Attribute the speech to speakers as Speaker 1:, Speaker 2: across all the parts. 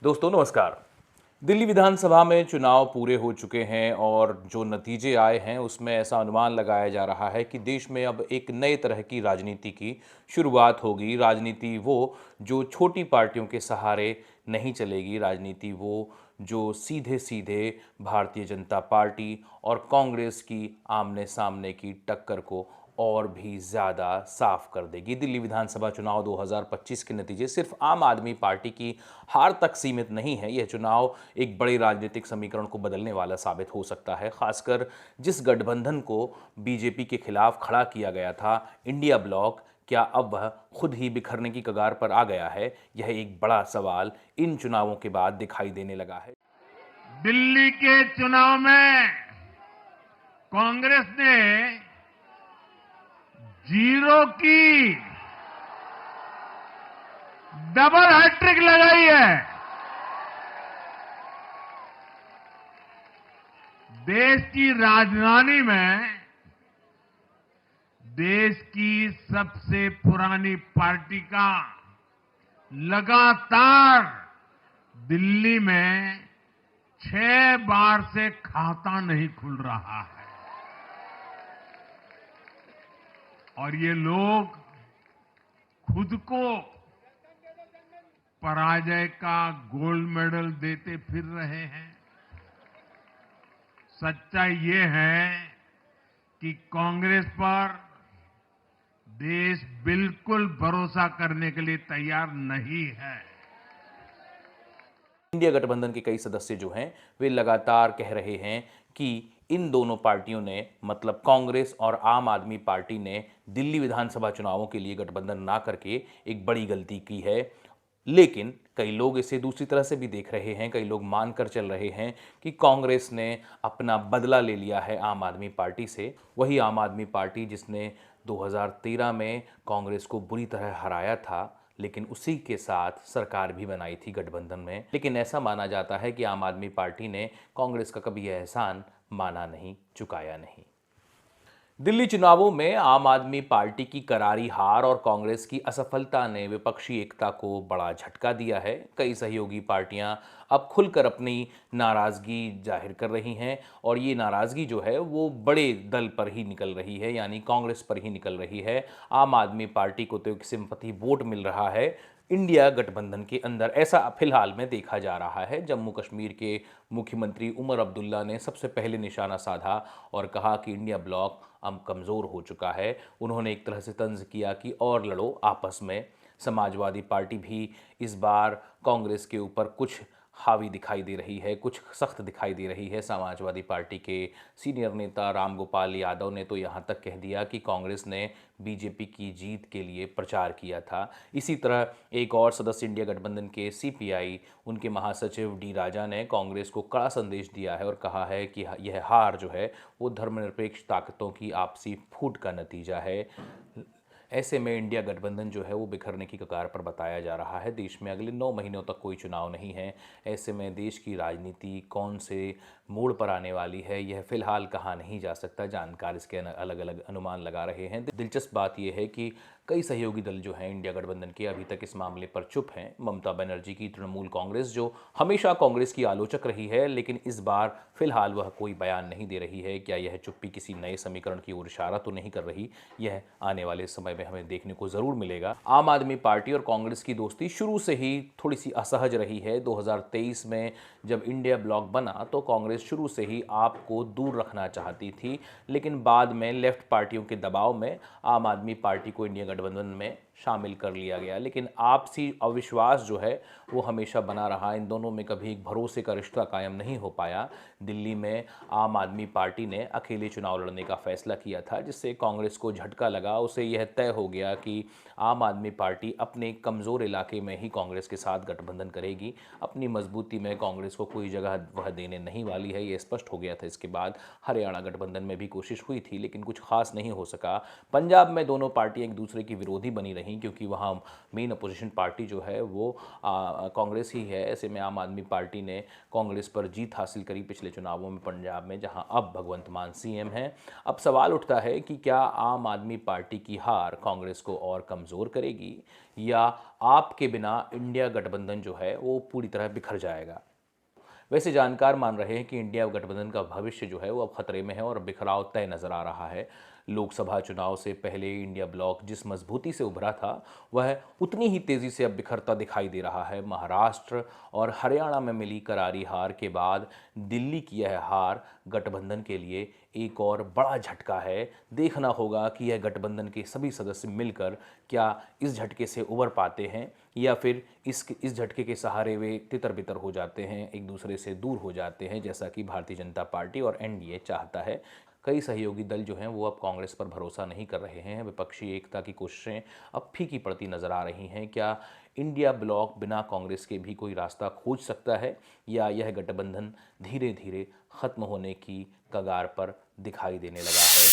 Speaker 1: दोस्तों नमस्कार। दिल्ली विधानसभा में चुनाव पूरे हो चुके हैं और जो नतीजे आए हैं उसमें ऐसा अनुमान लगाया जा रहा है कि देश में अब एक नए तरह की राजनीति की शुरुआत होगी। राजनीति वो जो छोटी पार्टियों के सहारे नहीं चलेगी, राजनीति वो जो सीधे सीधे भारतीय जनता पार्टी और कांग्रेस की आमने सामने की टक्कर को और भी ज़्यादा साफ कर देगी। दिल्ली विधानसभा चुनाव 2025 के नतीजे सिर्फ आम आदमी पार्टी की हार तक सीमित नहीं है। यह चुनाव एक बड़े राजनीतिक समीकरण को बदलने वाला साबित हो सकता है। खासकर जिस गठबंधन को बीजेपी के खिलाफ खड़ा किया गया था, इंडिया ब्लॉक, क्या अब वह खुद ही बिखरने की कगार पर आ गया है? यह एक बड़ा सवाल इन चुनावों के बाद दिखाई देने लगा है।
Speaker 2: दिल्ली के चुनाव में कांग्रेस ने जीरो की डबल हैट्रिक लगाई है। देश की राजधानी में देश की सबसे पुरानी पार्टी का लगातार दिल्ली में 6 बार से खाता नहीं खुल रहा है और ये लोग खुद को पराजय का गोल्ड मेडल देते फिर रहे हैं। सच्चाई ये है कि कांग्रेस पर देश बिल्कुल भरोसा करने के लिए तैयार नहीं है।
Speaker 1: इंडिया गठबंधन के कई सदस्य जो हैं वे लगातार कह रहे हैं कि इन दोनों पार्टियों ने, मतलब कांग्रेस और आम आदमी पार्टी ने, दिल्ली विधानसभा चुनावों के लिए गठबंधन ना करके एक बड़ी गलती की है। लेकिन कई लोग इसे दूसरी तरह से भी देख रहे हैं। कई लोग मानकर चल रहे हैं कि कांग्रेस ने अपना बदला ले लिया है आम आदमी पार्टी से। वही आम आदमी पार्टी जिसने 2013 में कांग्रेस को बुरी तरह हराया था, लेकिन उसी के साथ सरकार भी बनाई थी गठबंधन में। लेकिन ऐसा माना जाता है कि आम आदमी पार्टी ने कांग्रेस का कभी यह एहसान माना नहीं, चुकाया नहीं। दिल्ली चुनावों में आम आदमी पार्टी की करारी हार और कांग्रेस की असफलता ने विपक्षी एकता को बड़ा झटका दिया है। कई सहयोगी पार्टियां अब खुलकर अपनी नाराजगी जाहिर कर रही हैं और ये नाराजगी जो है वो बड़े दल पर ही निकल रही है, यानी कांग्रेस पर ही निकल रही है। आम आदमी पार्टी को तो एक सिंपैथी वोट मिल रहा है इंडिया गठबंधन के अंदर, ऐसा फिलहाल में देखा जा रहा है। जम्मू कश्मीर के मुख्यमंत्री उमर अब्दुल्ला ने सबसे पहले निशाना साधा और कहा कि इंडिया ब्लॉक अब कमज़ोर हो चुका है। उन्होंने एक तरह से तंज किया कि और लड़ो आपस में। समाजवादी पार्टी भी इस बार कांग्रेस के ऊपर कुछ हावी दिखाई दे रही है, कुछ सख्त दिखाई दे रही है। समाजवादी पार्टी के सीनियर नेता राम गोपाल यादव ने तो यहाँ तक कह दिया कि कांग्रेस ने बीजेपी की जीत के लिए प्रचार किया था। इसी तरह एक और सदस्य इंडिया गठबंधन के सीपीआई, उनके महासचिव डी राजा ने कांग्रेस को कड़ा संदेश दिया है और कहा है कि यह हार जो है वो धर्मनिरपेक्ष ताकतों की आपसी फूट का नतीजा है। ऐसे में इंडिया गठबंधन जो है वो बिखरने की कगार पर बताया जा रहा है। देश में अगले 9 महीनों तक कोई चुनाव नहीं है। ऐसे में देश की राजनीति कौन से मोड़ पर आने वाली है यह फिलहाल कहा नहीं जा सकता। जानकार इसके अलग अलग अनुमान लगा रहे हैं। दिलचस्प बात यह है कि कई सहयोगी दल जो हैं इंडिया गठबंधन के अभी तक इस मामले पर चुप हैं। ममता बनर्जी की तृणमूल कांग्रेस जो हमेशा कांग्रेस की आलोचक रही है, लेकिन इस बार फिलहाल वह कोई बयान नहीं दे रही है। क्या यह चुप्पी किसी नए समीकरण की ओर इशारा तो नहीं कर रही? यह आने वाले समय में हमें देखने को जरूर मिलेगा। आम आदमी पार्टी और कांग्रेस की दोस्ती शुरू से ही थोड़ी सी असहज रही है। 2023 में जब इंडिया ब्लॉक बना तो कांग्रेस शुरू से ही आपको दूर रखना चाहती थी, लेकिन बाद में लेफ्ट पार्टियों के दबाव में आम आदमी पार्टी को इंडिया गठबंधन में शामिल कर लिया गया। लेकिन आपसी अविश्वास जो है वो हमेशा बना रहा। इन दोनों में कभी एक भरोसे का रिश्ता कायम नहीं हो पाया। दिल्ली में आम आदमी पार्टी ने अकेले चुनाव लड़ने का फैसला किया था, जिससे कांग्रेस को झटका लगा। उसे यह तय हो गया कि आम आदमी पार्टी अपने कमज़ोर इलाके में ही कांग्रेस के साथ गठबंधन करेगी। अपनी मजबूती में कांग्रेस को कोई जगह वह देने नहीं वाली है, ये स्पष्ट हो गया था। इसके बाद हरियाणा गठबंधन में भी कोशिश हुई थी, लेकिन कुछ खास नहीं हो सका। पंजाब में दोनों पार्टियां एक दूसरे की विरोधी बनी रही। नहीं, क्योंकि वहाँ मेन अपोजिशन पार्टी जो है वो कांग्रेस ही है। ऐसे में आम आदमी पार्टी ने कांग्रेस पर जीत हासिल करी पिछले चुनावों में पंजाब में, जहां अब भगवंत मान सीएम हैं। अब सवाल उठता है कि क्या आम आदमी पार्टी की हार कांग्रेस को और कमज़ोर करेगी, या आपके बिना इंडिया गठबंधन जो है वो पूरी तरह बिखर जाएगा। वैसे जानकार मान रहे हैं कि इंडिया गठबंधन का भविष्य जो है वो अब खतरे में है और बिखराव तय नजर आ रहा है। लोकसभा चुनाव से पहले इंडिया ब्लॉक जिस मजबूती से उभरा था, वह उतनी ही तेजी से अब बिखरता दिखाई दे रहा है। महाराष्ट्र और हरियाणा में मिली करारी हार के बाद दिल्ली की यह हार गठबंधन के लिए एक और बड़ा झटका है। देखना होगा कि यह गठबंधन के सभी सदस्य मिलकर क्या इस झटके से उबर पाते हैं, या फिर इस झटके के सहारे वे तितर बितर हो जाते हैं, एक दूसरे से दूर हो जाते हैं, जैसा कि भारतीय जनता पार्टी और एनडीए चाहता है। कई सहयोगी दल जो हैं वो अब कांग्रेस पर भरोसा नहीं कर रहे हैं। विपक्षी एकता की कोशिशें अब फीकी पड़ती नजर आ रही हैं। क्या इंडिया ब्लॉक बिना कांग्रेस के भी कोई रास्ता खोज सकता है, या यह गठबंधन धीरे धीरे खत्म होने की कगार पर दिखाई देने लगा है?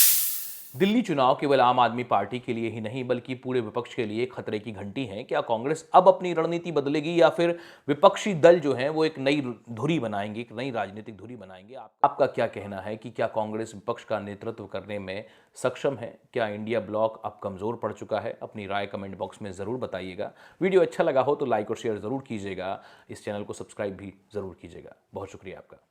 Speaker 1: दिल्ली चुनाव केवल आम आदमी पार्टी के लिए ही नहीं बल्कि पूरे विपक्ष के लिए खतरे की घंटी है। क्या कांग्रेस अब अपनी रणनीति बदलेगी, या फिर विपक्षी दल जो हैं वो एक नई धुरी बनाएंगे, एक नई राजनीतिक धुरी बनाएंगे? आपका क्या कहना है कि क्या कांग्रेस विपक्ष का नेतृत्व करने में सक्षम है? क्या इंडिया ब्लॉक अब कमजोर पड़ चुका है? अपनी राय कमेंट बॉक्स में जरूर बताइएगा। वीडियो अच्छा लगा हो तो लाइक और शेयर जरूर कीजिएगा। इस चैनल को सब्सक्राइब भी जरूर कीजिएगा। बहुत शुक्रिया आपका।